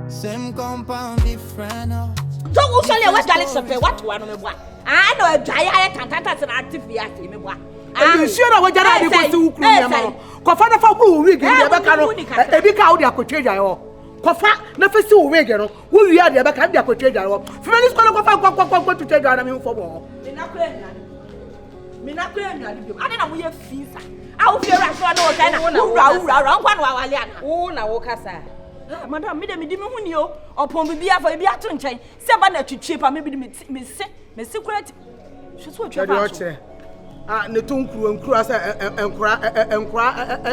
Same compound, different house. Don't usually what Alex of what one of me. I know a giant cantatas and active me. I'm sure what Jana was to Kofana for who we get back a big out there could change. Kofa, never so regular. Who we are the back and could change. Friends go to take on for war. I don't know we have fees. I'll fear I saw no around 1 hour. Oh, now, Cassa. Madame, me didn't you upon me for a beaton chain. 7 to cheap, and maybe me secret. She's what you're saying. Ah, the Tunku and Cross and cry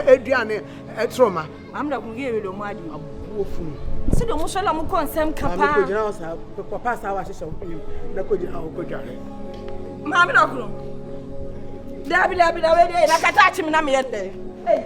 Adrian at Troma. I'm not going to give you the money. See the Muslim consent Papa. Papa, I was so the good. Mamma, Dabby, I can touch him in a minute. Hey.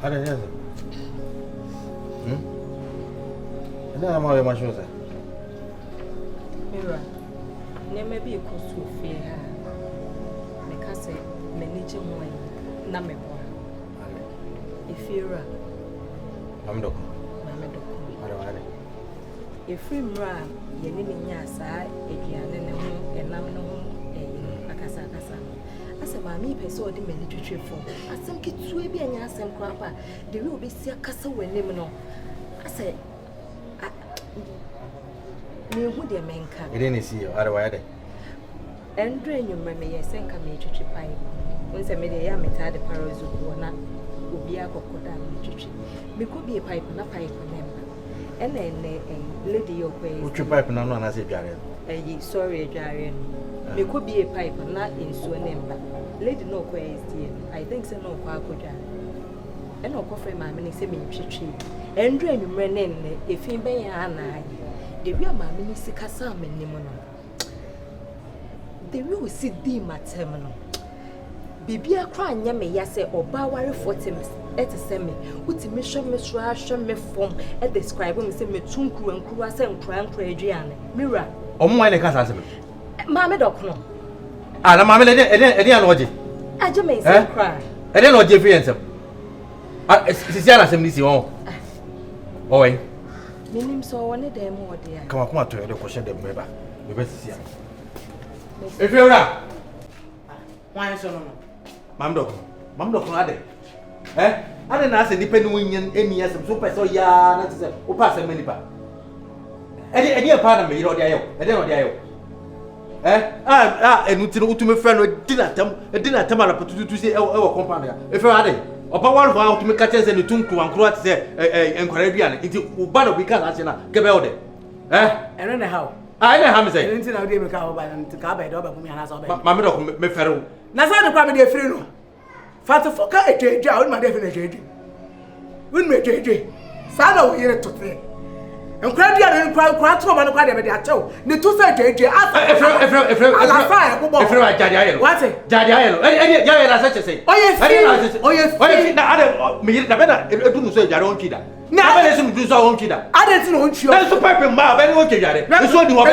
I don't know. And then I'm all my shoes. Mira, never be a cause to fear her. Because manager mine, Namekwa. If you're I'm dog. If we run, you need me, yes, I, and I'm no Akasa. I said, Mammy, I saw the military form. I think it's way be an assam crapper. There will be a castle when Limino. I said, me would your man come. You didn't see you, otherwise. And drain your mammy, I sent a major pipe. Once I made a yam at the parrots of not would be a cocoda literature. Me could be a pipe and a pipe member. And then a lady of way. Would you pipe and I said, Jarian? Sorry, Jarian. Me could be a pipe and not in so member. Lady no quays, dear. I think so no quacoja. And no coffee, my many semi tree. And drain you ran in if he may and I. The real mammy Sikasam and Nimono. The real CD maternal. Bibia crying yammy yase or bawari for Tims at a semi, which mission Miss Russian me form at the scribe when say me tunku and cruas and crank Adrian. Mira. Oh, my cousin. Mamma Docno. Ah, Mamma, I didn't know it. I just may say cry. I didn't know Jeffrey answer. It's Yana. Oh, eh? Minim so one a day more, dear. Come on to the question the member. You better see. If you're right, why so? Mamma, eh? I didn't ask a dependent union any as some super so ya, not to or pass a many part. Any part of me, or the I don't know. Eh? And to my friend dinner time to say our company. If I had it, upon 1 hour to make catches and the tunku and croat say, and Caribbean, into Ubano because I said, get out there. Eh? And then how? I know how to say, I didn't know they come by and to Cabba, Dobby, and I saw Mamma, me fellow. Nazar, probably a friend. Father for a job, my definitely. Wouldn't make JJ. Salo here to say. And Crandia and Crack from an academy at all. The 2 said JJ. If what's it? Jadiel, and such a say. Oh, yes, the other me, the better, it wouldn't say your own kid. Now, I listen to your own kid. I didn't know you. That's a pipe and bar, and what you got it. That's what you want.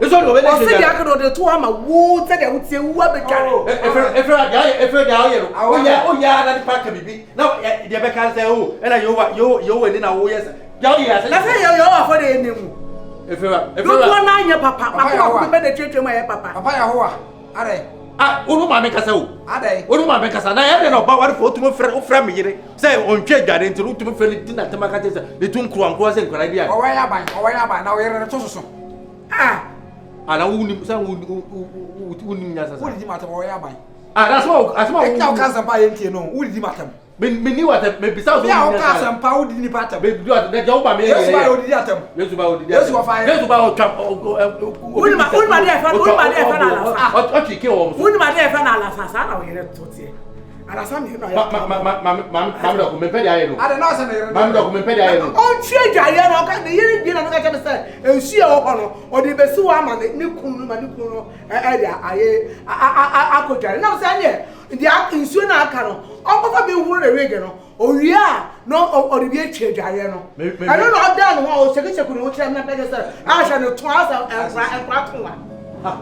It's all the way. I could order 2 hours. Who said I would say, what the car? If oh, yeah, that pack can be. No, the Becca say, oh, and you went in our yes. Yes, let's say you're for the ending. If you're 1 year, Papa, I better treat you, my Papa. Papa, are they? Ah, Uruma make us so. Are they? Uruma make us, and I don't know about what to my friend me. Say, on check that into root to my friend dinner to my cat, the Tunku and Cross and Caribbean. Oh, I am, now we're in a ah, and I wouldn't say, wouldn't matter where I am. Ah, that's what now can't buy it, you know, would it matter? Me knew what maybe South and power didn't matter. Baby, do that job by me. Yes, about yes, about Trump. Wouldn't my dear, wouldn't my dear, Anasa me no. Mam do ko me pedi aye no. Ade na ose na. Mam do ko me pedi aye no. On tue dwaye no ka de yiri bi na no ka che me say ensu e wo ho no. O de besi wa ama ne kunu ma ne kunu no aye akodware. Na say ne dia ensu na aka no. On ko fa be huru re wege no. Owie a no o de bi atwe dwaye no. I don't know down ho o seke no wo kire na pege say a sha no to asa enkra to wa. Ha.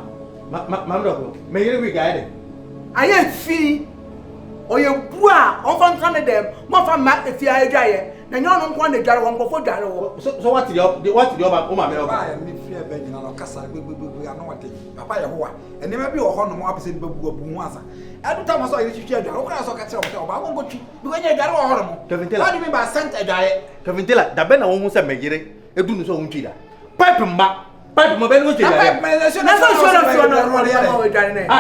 Mam do ko me yiri wi ga ade. Aye fi oye bua on fa ntra ne dem mo fa ma efi aye dwaye na nyo no nko na dware won kofo dware wo so what the oba o ma me oba ba ya mi fi e be nyina no kasa gbegbe ano wate papa ye ho a enema bi wo ho no mo apese ni babu abu hu asa edu ta mo so ye twitwa dware wo kra so ka kire wo oba go ngotwi bi go nya dware wo ho no mo what do ba sent dware Kevin Taylor da be na wo hu se megire edu no so wo ntwi da pipe mo be no twi da na so no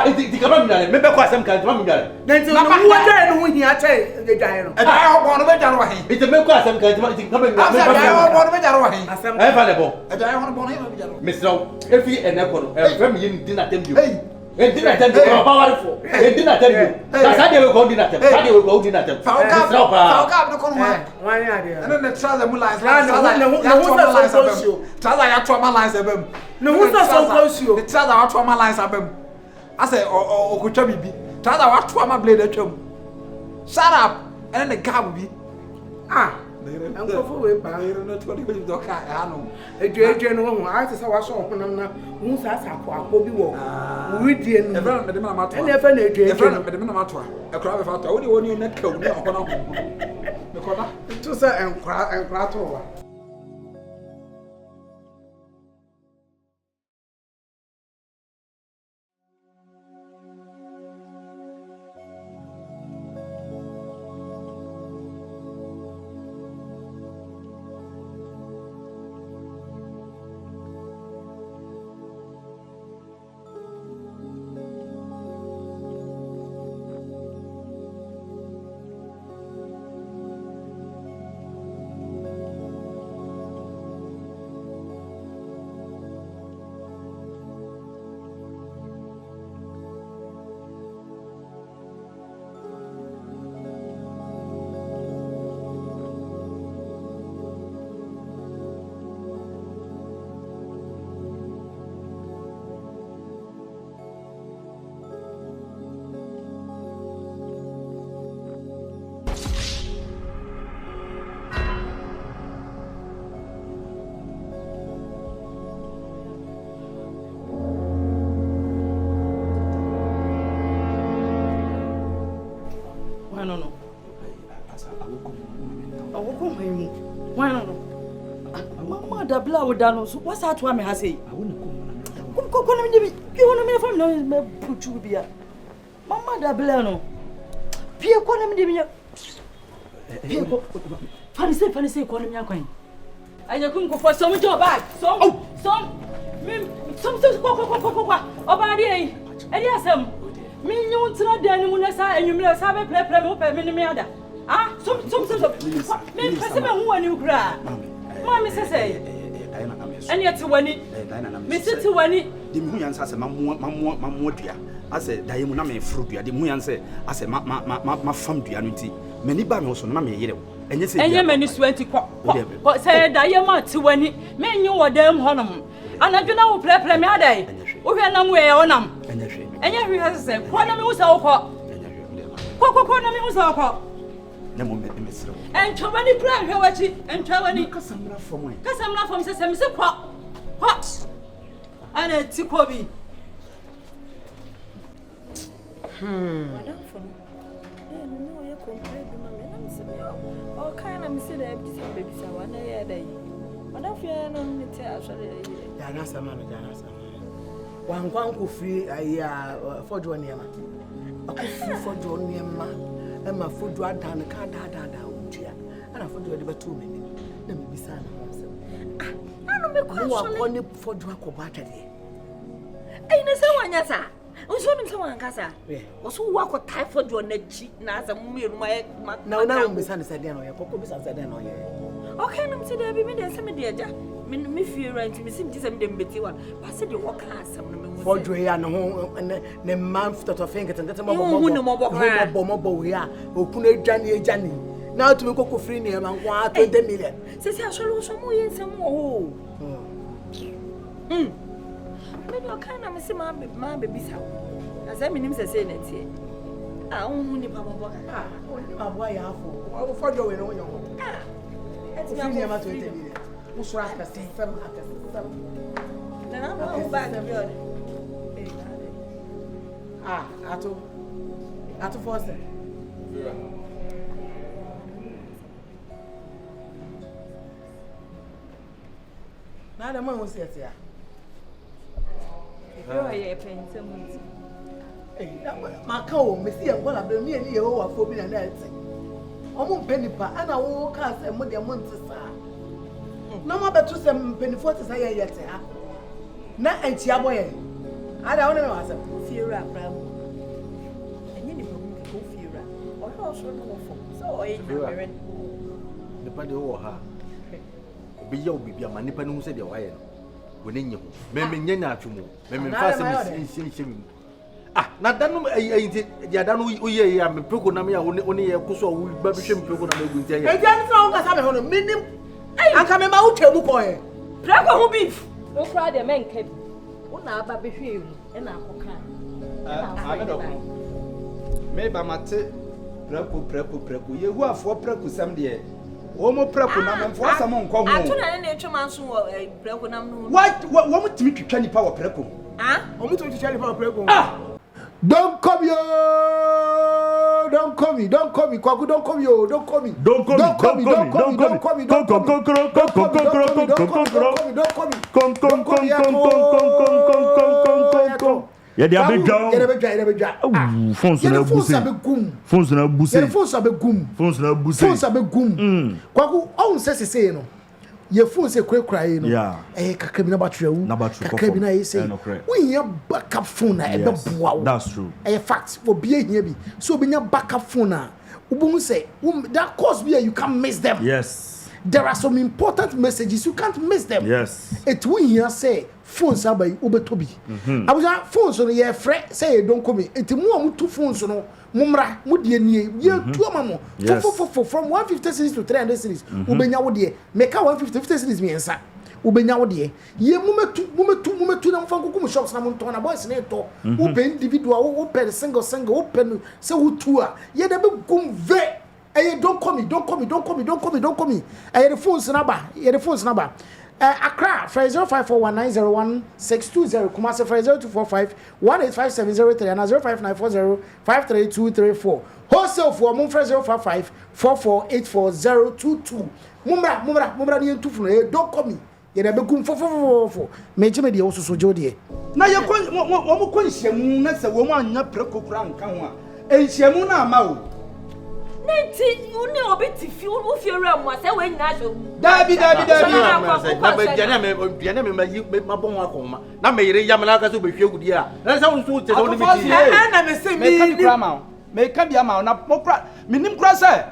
it ka ba mi dare me be ko asem ka ma mi dare na nti no wo dware no hu hia che dware no dware ho bo no be dware wo he it me ko asem ka ma ka ba mi dware ho bo no be dware wo he asem e fa le bo dware ho bo no he be dware Mr. Efi eneko no e fa mi yin dinner tem you e dinner tem you power for e dinner tem you sa de we go dinner tem sa de we go dinner tem fa o ka do ko no ha wan ya de ene ne trouser mu lines trouser ya trauma lines abem no who so close you the trouser wa trauma lines abem ase o ko twa bibi trouser wa trauma blade atwam shut up ene ne gab bi Ankofo we pa no to di do ka anu edwe no ho a se wa so honam na hu sa akọ bi wo widie no e me de na mato ene fa na edwe me de na mato e kra be fa to wo ni na ka wo ni akọ na ho me ko da to say enkra to wa Bla wo da no so what's that one me ha say ko na me bi wono me fam no me puchu bia mama da bla no pie ko na me bi pie ko fani say ko na me akwan anya kum ko for some job bag some ko oba de e di asem me nyu ntra da ni mu na sa enwumle sa be play me opa me ni me ada some me pese me hu ani ukra mama say and yet wani Mr. Tiwani the muyan say mamu dua ase daye mu na me fru dua the muyan say ase ma fam dua no nti mani ba me so na me yere enye say enye mani 20 ko say daye ma Tiwani me nyu wodam honom anadwena wo play me adai wo hwe na mu ye wonam enye hwe say ko na me wo sa wo ko na me wo sa wo na mo me mesre and Tiwani plan hwe wachi and Tiwani kasamra from say me se kwa ana tikobi madam for no ye complain bi ma me na me se me o kan na me se da bi sa baby sa wa na ye dai madam for no me te asore ye jana sama wan kwan ko free aya fojo niema akofri fojo niema e ma fojo adan ka da untia ana fojo de betu meni na me bisa na anu me kwa so ne fojo akoba atade ai na se wanya sa Uso someone casa. Also work with typhoid on the cheek, Nasa Mummy, my. Now, misunderstand or Coco misunderstand or Okay, I'm saying, I've been some dear. Me fear right to me seem to send them betty one. But I said you walk class some for Dre and home and the month that of fingers and that's a more Johnny. Now to go free near and 20 million. Says I shall also move in some more. Maybe I can't miss my baby's house. As I mean, say it here. I only Papa. Why I for you in your home. It's near 20 million. Who's right? Then I'm going back of your. Ato Foster. Now the man was here. You are a pain, someone. My cow, Missy, and one of the mere near over for being an answer. Almost penny pa, and I will cast a money a month. No more better some penny 40 yet. Not and Chiaboy. I don't know as a fear up. And you go fear up. Or also no so I the party over her. Be your baby, a man, who said your way. When you, Mammy Yenatumo, Mammy Fasten. Ah, not done. I don't know. We are Proconamia only a Kuso with Babisham Proconam. I can't know that I'm on a minimum. I come about to boy. Prago beef. No Friday, men kept one hour baby and I don't know. Maybe I'm at Prepu. You are for Prepu some day. Omo Prepu, and for someone come. I don't know any chance a Prepu. What would you try to power Prepu? Ah, I'm going to tell you about Prepu. Ah! Don't come here! Don't call me, Kwaku, don't come here, don't call me. Don't call me. Yeah, they are big down. Phones na buse. Kwaku, all says say no. Your phone say cry no. Yeah. Kakra bi na battery wu. Kakra bi na say. We hear backup phone na ebe boa. That's true. Fact for be here bi. So be backup phone na. Ubun say, that course be you can't miss them. Yes. There are some important messages you can't miss them. Yes. It we here say phones are by Ubetobi. I was phones on your friend say don't come in. It more two phones no mumra mudie nie ye two amamo. From 150 series to 300 series. Ubenya wo de make 150 series me ensa. Ubenya wo de ye mumetu na mfanko kum shops na monton na boys na to. Ube individual open single open say wo two a ye de be gum ve. Hey, don't call me. The phone's number. Accra, 0541901620. Kumasi 0245185703 and 0594053234. Wholesale for Mum 05544848022. Mumra ni ntufu no. Don't call me. Ye na begum 444. Mejime de osusu jodie. Na ye wo mo konhyiamu na se wo mo anya prekokura nka ho a. Enhyiamu na ama o. Nti uni obiti fi wo fi ora mo ase we nyina so. Dabi. Na be diana me mabon wa koma. Na me yire yam na ka so be hwe gudi a. Na sa wo so te so ni biti. Na me se mi me ka ma. Me ka bia ma na mo kra minim kra sa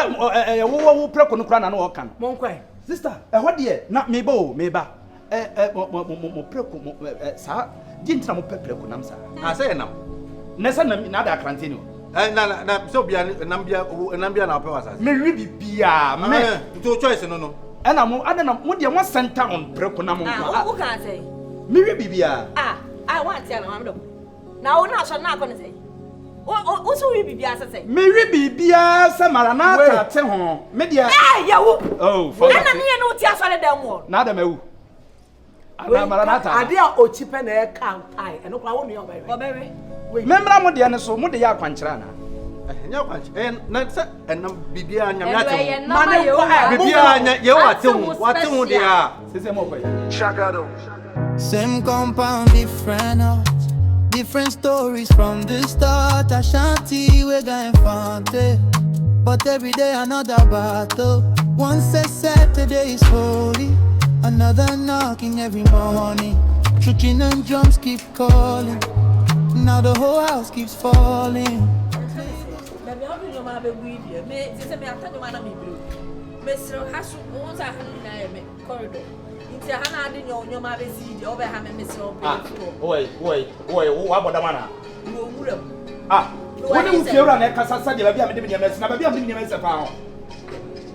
wo preko no kra na no kan. Mo nkwai. Sister, ho de na me ba mo preko sa jintina mo preko nam sa. Say nam. Na sa na da krantini o. Na so bia nambia na pe wasa. Me wi bibia me to choice no. Na mo de one center on preko na mo. Who can say? Me wi bibia. I want to na mamdo. Na wo na so na akọ ne say. O so wi bibia say. Me wi bibia se maranata te ho. Me dia. Ya wo. Oh, for. Na me no ti asole dem wo. Na da mewu. Ana maranata. Ade a ochipe na e kan ai. Eno kwa wo nu obere. Membra mo de ne so mo de ya kwankyera na. Nya kwankyera. Na se enam bibia nya nya te. Mane ko bibia nya ye wate hu de a. Sese mo koy. Shagado. Same compound, different house, different stories from the start. Ashanti we going fante, but every day another battle. One says Saturday is holy, another knocking every morning. Shooting and drums keep calling. Now the whole house keeps falling. Baby, how do you know me? Me, say me after you wanna me blue. Mr. Hasu, once I had in corridor. Into Hana didn't know your mother see over having Mr. Wait, what about the man? When you feel on a Casa, baby, I'm giving you a mess, never be a mess of pound.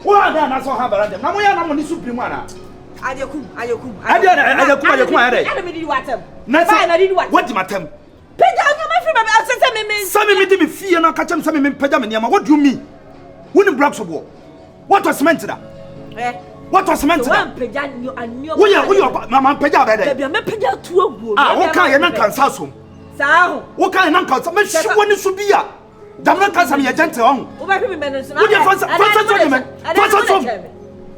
Why then I saw her around them? Now we are not only supreme one. I did what? What did my temp? Sammy made me fear and catch him some pajama. What do you mean? Wouldn't blocks of war. What was meant to that? What was meant to that? We are Mamma Pajama. What kind of uncle Sassum? What kind of uncle? When it should be a Damaka, some gentle.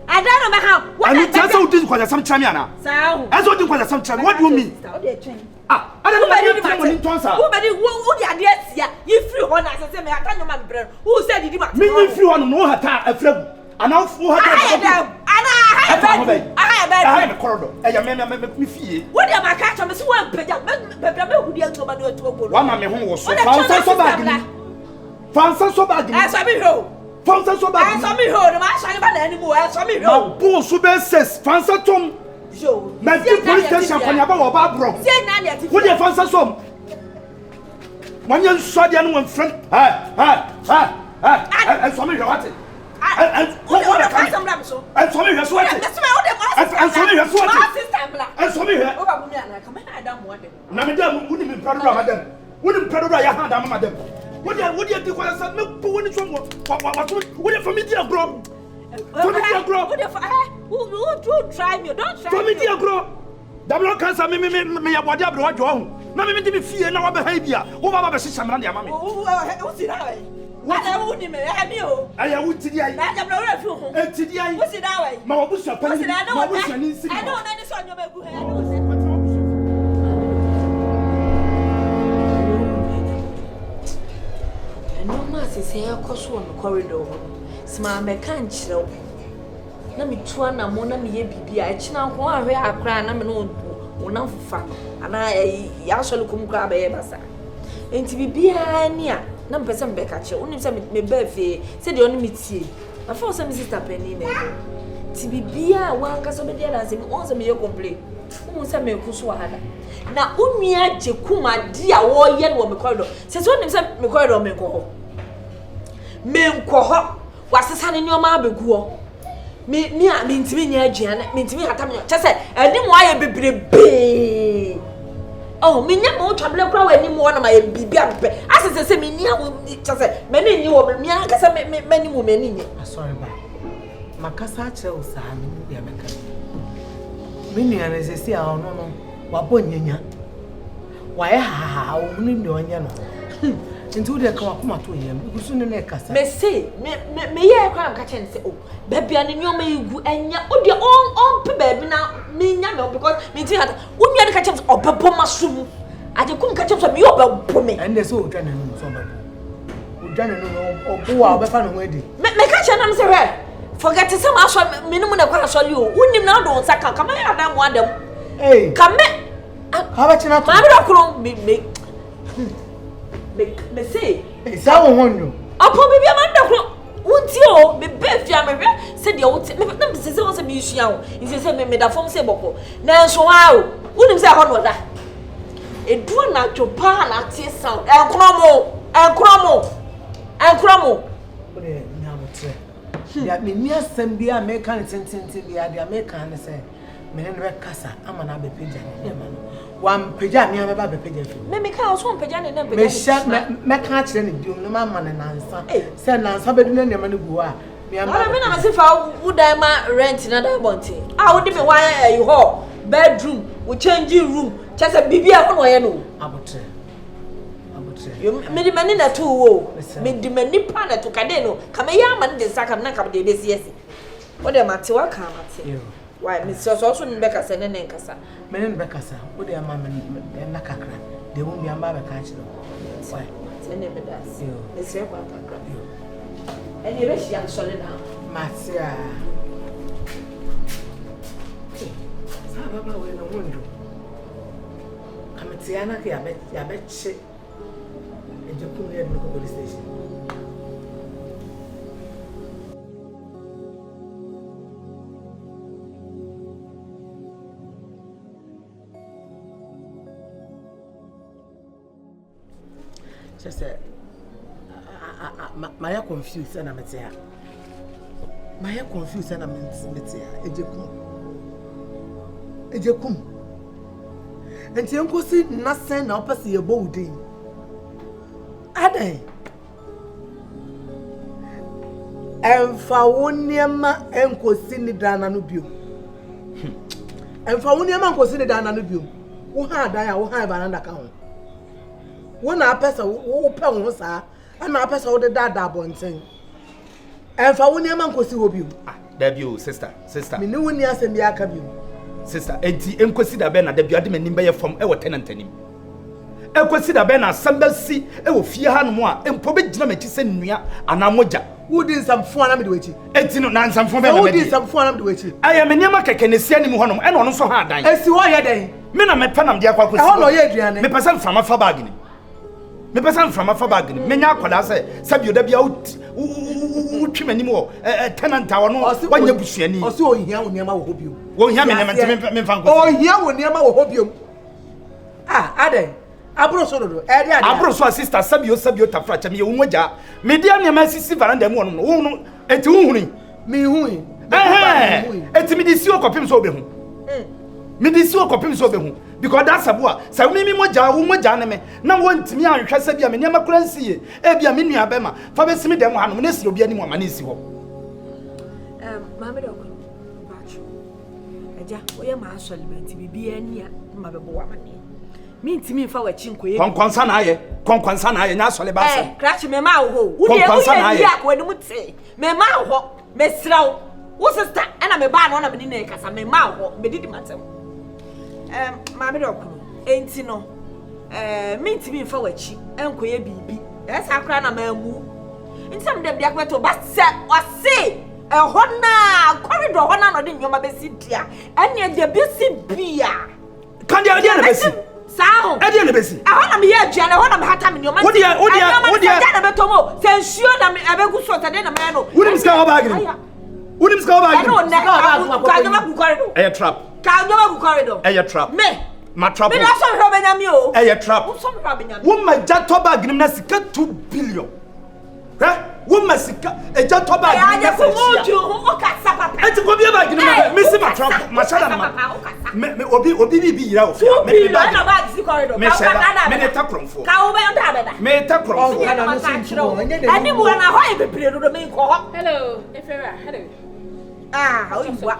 I don't know how. I mean, that's all this was some Chamiana. As what you want some Cham. What do you mean? I don't know what you want. Who the idea? You flew on as I said, I can't remember. Who said you did? Me, you flew on no hat, a flip. And now for her, I have a corridor. I am me fee. What am I catching? Miss one pajama, who the other one man was so bad. Found so bad. As I be home. Found so bad. As I be home. I shall not anymore. As I be home. Poor Suben says, Fancy Tom. My police station for your Barbara. What you found some? When you saw the other friend, and some of your what? And what I some so? And some of your sweat. And some of your sweat. And some of your Madame wouldn't be proud of Madame. Wouldn't proud of your hand, Madame. What do you do when I said no? What if for me, dear Grom? Who try me? Don't try me, dear Grom. Double cancer, me, whatever I do. Now, me, fear no behavior. Who are the system and your mammy? What's it? What I wouldn't have you. I would see the I have no refuge. What's it that way? My bush, I know that is on your no mass is here, across one corridor. Small mechanic. Na me tua na mo na me ye bibia e china ho ahwe akra na me no wona fufa ana ya solo kum kra ba ye basa enti bibia ni a na me pese me be ka che onim se me ba fe se de oni metie afa se me sister penny na ti bibia wa nka so be dia na se me on se me ye complain o se me kuso hada na onua je kuma dia wo ye no me corridor se so onim se me corridor me ko ho wasesa ne nyoma abeguo me ntimi nya aduane me ntimi hata me chese eni mo aye bebrebe oh me nya mo twabele kra wa eni mo na ma ye bibia pepe asese me nia wo chese me ne nyi wo me aka se me ni mo me ni nyi sorry ba makasa che usani ya meka me ni anese a ono no wa bonyanya wa ye ha o ni ni onye no into the come up to him because soon na kasa me say me ye kwa am ka chen say oh baby an nyoma igu enya o de on pe baby na me nya me because me tin hata wo nua de ka chen obebo masum aje kum ka chen so me obebo me and so o dwane no so obebo o dwane no obo wa obefa no edi me ka chen am say we forget some aso me no na kwa aso li o unim na do saka kama ya adam wadam eh kame ha ba china ma bi dokro me say esa wo honyo apo bibia ma ndakro wunti o me befia me hwe se de wo me na me se wo se me yusua wo nse se me da fom se boko na nso ha o unim se ho no da edu na twopa na tie sound enkromo o de nyamotre ya me mi asem bia me kan tentente bia de me kan ne se me ne be kasa ama na be peja ne ma no wan peja mi aba be peja fi me ka so peja ne na peja me ka kire ne diom no ma ne nansa se nansa be du ne ne ma ne bu a me amba me na ma se fa wo dan ma rent na da bonti wo de me wa you ho bedroom wo changing room chese bibia ko no ye no abotre me di mani na tu wo me di mani pa na to kade no kama ya ma ne de saka na kama de be siesi wo de mate wa ka mate why Mr. So ni beka se ne nkasa me ne beka sa wo de ama me na kakra de wo mi amba beka chi no why se ne be das e se kwa kakra eni be shi am sole na matia sa baba we no mundo kamatia na ya be chi And you put me in the police station. Just said, my confused and I'm at here. My confused and I'm at here. Ejekum. And you go see nothing now, pass your body. Ade. And Fawoniama and Cosini Dananubio. And Fawoniama and Cosini Dananubio. Who had I will have an account. One our person who pound was and our person ordered that double thing. And Fawoniama and Cosibio. Debut, sister. Me no one else in the Akabu. Sister, enti enkwesida be na da biade manim be ye fam e wo tenant anim. Enkwesida be na sambasi e wo fie ha no mo a empo be gina machi se nnua ana moja. Who did some fun am de wechi? Enti no na nsamfo be na who did some fun am de wechi? Aya me niam keke ne sia nim ho no e no so ha dan. Esi wo ye dan. Me na me panam de akwa kwesi. E ho no ye aduane. Me pesa mfama fa bag ni. Me pesa mfama fa bag ni. Me nya akoda se sabio da bia utwi manim wo tenant a wono wanya busuani. O se o hia wo niam wo hobio. Wo hia me fan ko. O hia wo niam wo hobio. Ade. Abro so do. E dia. Abro so sister sabio tafra cha me wo moja. Me dia niam asisi veranda mu no. Wo no enti wo huni. Me hui. Enti me di si okopim so obehu. Me di si okopim so obehu. Because that's abua. Sa me moja wo moja ne me. Na wo ntimi ahwehwa sabia me niam akuransie. E bia me nua bema. Fa be simi dem ha no. Na si obi ani mo ma na si ho. Mama do ko. Ja, oya ma asole benti bibi ania ma bebo wa mane. Mi ntimi mfa wa chinkoye. Konkonsa na aye nya asole ba se. Crash me ma wo ho. Wo de ya ko ani muti. Me ma ho, me sraw. Wo sister, ana me ba no na me ni na kasa me ma ho, me didi matem. Mama do ko. Enti no. Mi ntimi mfa wa chi, enkoye bibi. Esa kra na ma mu. Nsam dem dia kweto ba se, o se hona corridor hona no de nyoma besi dia ene de besi bia kan dia na besi sao e dia na besi hona me ya dia na hona me hata me nyoma wo dia na betomo se nsuo na me abegu so tade na me no wonim ska ho bag ni no ka nyoma ku corridor e trap e trap me ma trap me na so hwe benyame o e trap wo so hwe benyame wo ma jato bag ni na sika 2 billion woman sika eja to bag ni na se sia o ka sa papa enti ko bi bag ni me si ma trap ma shada ma me obi bi yira o fia me na bag si corridor me shada me ne takromfo ka wo be nda beda me takromfo na no sin chuo ani mo na ho e bebre do me ko ho Hello, Efera. Hello. o ibwa